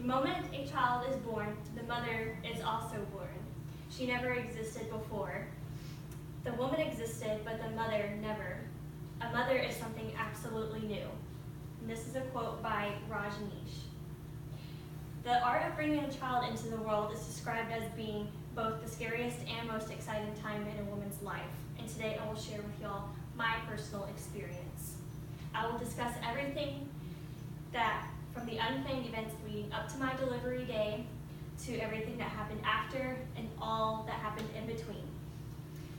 The moment a child is born, the mother is also born. She never existed before. The woman existed, but the mother never. A mother is something absolutely new. And this is a quote by Rajneesh. The art of bringing a child into the world is described as being both the scariest and most exciting time in a woman's life. And today I will share with y'all my personal experience. I will discuss everything that from the unplanned events leading up to my delivery day to everything that happened after and all that happened in between.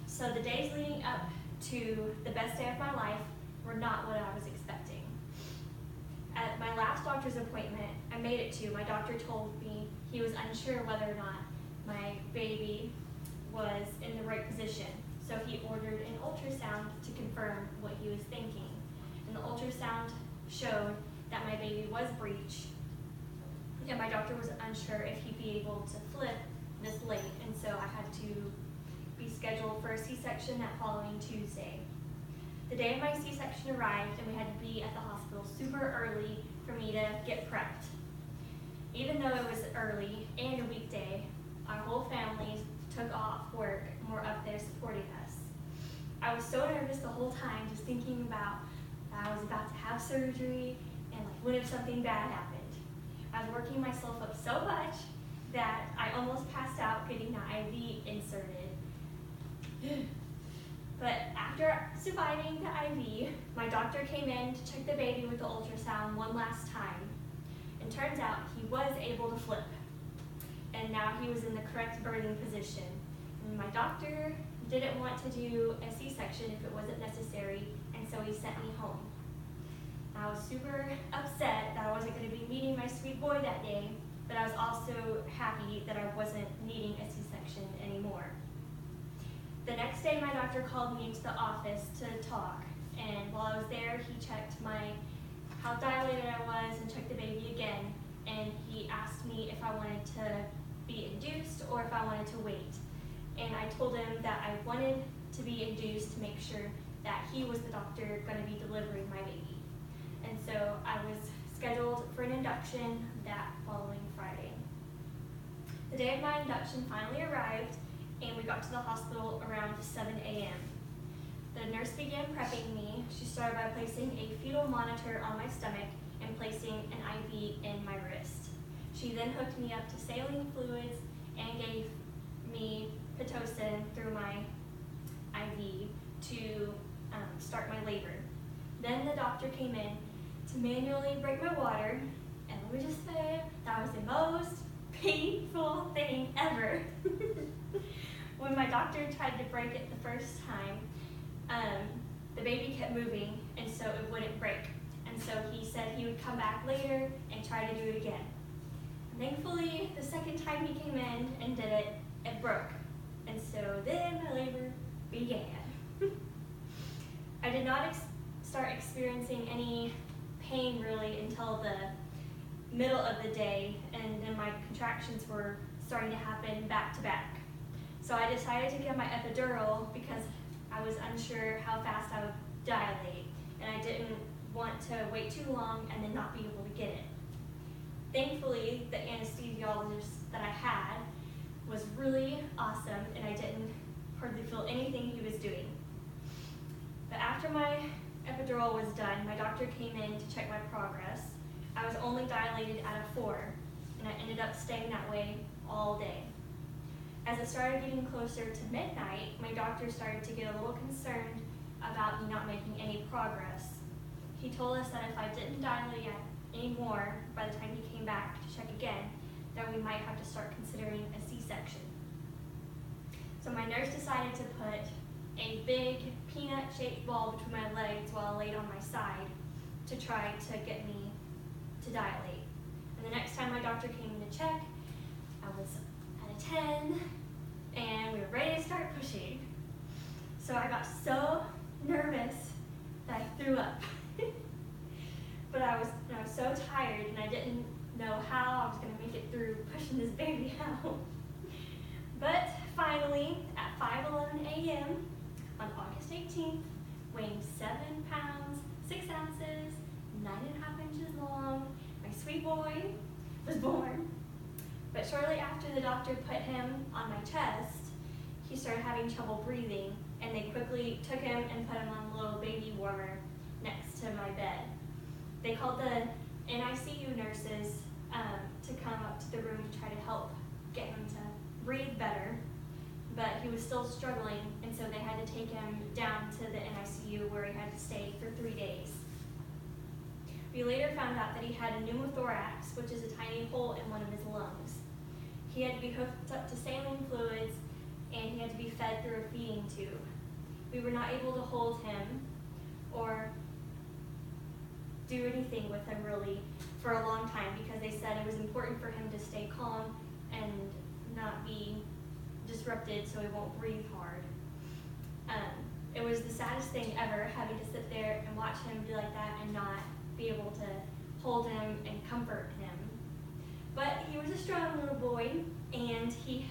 So the days leading up to the best day of my life were not what I was expecting. At my last doctor's appointment I made it to, my doctor told me he was unsure whether or not my baby was in the right position. So he ordered an ultrasound to confirm what he was thinking. And the ultrasound showed that my baby was breech, and my doctor was unsure if he'd be able to flip this late, and so I had to be scheduled for a C-section that following Tuesday. The day of my C-section arrived, and we had to be at the hospital super early for me to get prepped. Even though it was early and a weekday, our whole family took off work and were up there supporting us. I was so nervous the whole time, just thinking about that I was about to have surgery, and like, what if something bad happened? I was working myself up so much that I almost passed out getting the IV inserted. But after surviving the IV, my doctor came in to check the baby with the ultrasound one last time. And turns out he was able to flip. And now he was in the correct birthing position. And my doctor didn't want to do a C-section if it wasn't necessary, and so he sent me home. I was super upset that I wasn't going to be meeting my sweet boy that day, but I was also happy that I wasn't needing a C-section anymore. The next day, my doctor called me into the office to talk, and while I was there, he checked how dilated I was and checked the baby again, and he asked me if I wanted to be induced or if I wanted to wait. And I told him that I wanted to be induced to make sure that he was the doctor going to be delivering my baby. And so I was scheduled for an induction that following Friday. The day of my induction finally arrived, and we got to the hospital around 7 a.m. The nurse began prepping me. She started by placing a fetal monitor on my stomach and placing an IV in my wrist. She then hooked me up to saline fluids and gave me Pitocin through my IV to start my labor. Then the doctor came in to manually break my water, and let me just say, that was the most painful thing ever. When my doctor tried to break it the first time, the baby kept moving, and so it wouldn't break. And so he said he would come back later and try to do it again. And thankfully, the second time he came in and did it, it broke. And so then my labor began. I did not start experiencing any pain really until the middle of the day, and then my contractions were starting to happen back to back. So I decided to get my epidural because I was unsure how fast I would dilate, and I didn't want to wait too long and then not be able to get it. Thankfully, the anesthesiologist that I had was really awesome, and I didn't hardly feel anything he was doing. But after my epidural was done, my doctor came in to check my progress. I was only dilated at a 4, and I ended up staying that way all day. As it started getting closer to midnight, my doctor started to get a little concerned about me not making any progress. He told us that if I didn't dilate anymore by the time he came back to check again, that we might have to start considering a C-section. So my nurse decided to put a big peanut-shaped ball between my legs while I laid on my side to try to get me to dilate. And the next time my doctor came in to check, I was at a 10, and we were ready to start pushing. So I got so nervous that I threw up. But I was so tired, and I didn't know how I was going to make it through pushing this baby out. But finally, at 5:11 a.m. on August 18th, weighing 7 pounds, 6 ounces, 9.5 inches long, my sweet boy was born. But shortly after the doctor put him on my chest, he started having trouble breathing, and they quickly took him and put him on the little baby warmer next to my bed. They called the NICU nurses to come up to the room to try to help get him to breathe better, but he was still struggling, and so they had to take him down to the NICU where he had to stay for 3 days. We later found out that he had a pneumothorax, which is a tiny hole in one of his lungs. He had to be hooked up to saline fluids, and he had to be fed through a feeding tube. We were not able to hold him or do anything with him really for a long time because they said it was important for him to stay calm and not be disrupted so he won't breathe hard. It was the saddest thing ever, having to sit there and watch him be like that and not be able to hold him and comfort him. But he was a strong little boy, and he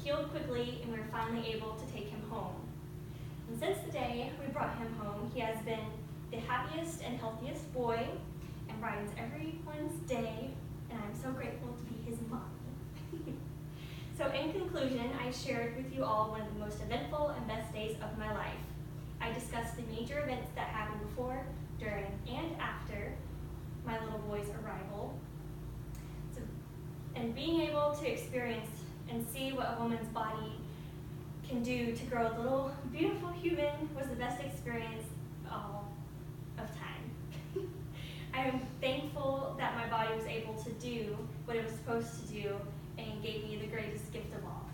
healed quickly, and we were finally able to take him home. And since the day we brought him home, he has been the happiest and healthiest boy and brightens everyone's day, and I'm so grateful to be his mom. So in conclusion, I shared with you all one of the most eventful and best days of my life. I discussed the major events that happened before, during, and after my little boy's arrival. And being able to experience and see what a woman's body can do to grow a little beautiful human was the best experience all of time. I am thankful that my body was able to do what it was supposed to do and gave me the greatest gift of all.